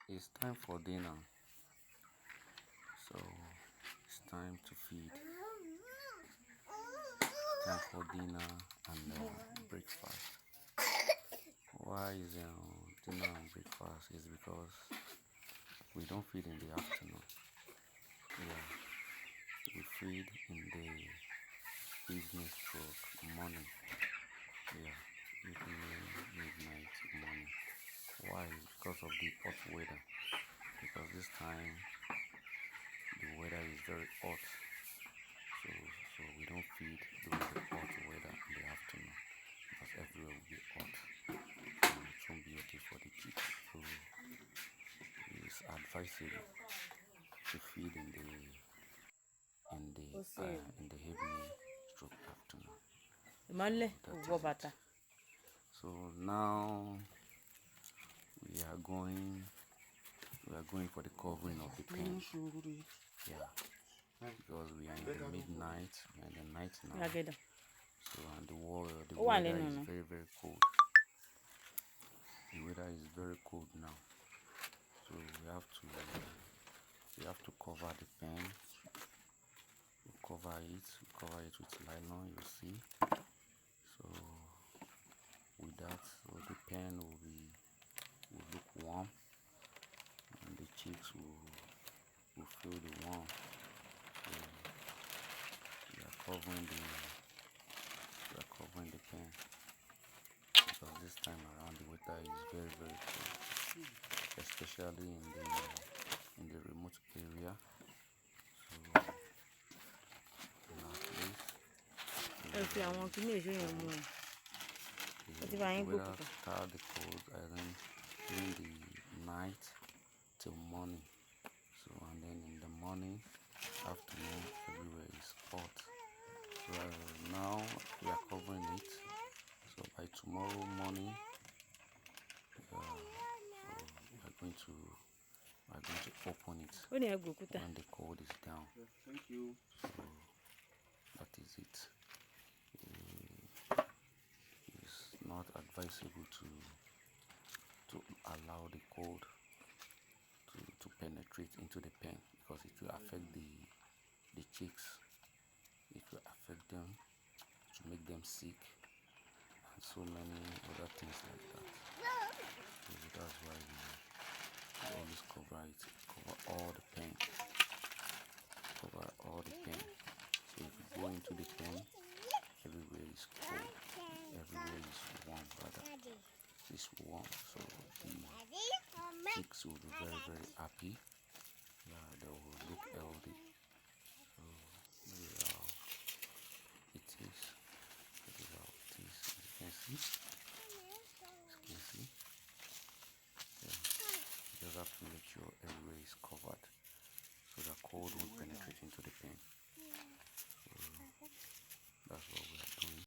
It's time for dinner, so it's time to feed. It's time for dinner and breakfast. Why is dinner and breakfast? Is because we don't feed in the afternoon. Yeah, we feed in the evening stroke morning. Yeah, evening, midnight, morning. Why? Because of the hot weather. Because this time the weather is very hot, so we don't feed during the hot weather in the afternoon because everywhere will be hot and it won't be okay for the kids. So it's advisable to feed in the evening stroke afternoon. That is it. So now we are going for the covering of the pen. Yeah, because we are in the midnight, we are in the night now. So and the weather is very cold. The weather is very cold now. So we have to cover the pen. We cover it with nylon, you see. So with that, so the pen will look warm and the cheeks will feel the warm. So we are covering the pen because this time around the weather is very cold, especially in the remote area. So in our place, the weather start the cold during the night till morning. So and then in the morning, afternoon, everywhere is hot. So now we are covering it. So by tomorrow morning, so we are going to open it when the cold is down. So that is it. It's not advisable to allow the cold to penetrate into the pen because it will affect the cheeks. It will affect them to make them sick and so many other things like that. So that's why we always cover it, cover all the pen. So if you go into the pen, everywhere is cold, everywhere is warm rather. It's warm, so the chicks will be very happy. Yeah, they will look healthy. So this is how it is. This is how it is. As you can see. Yeah. You just have to make sure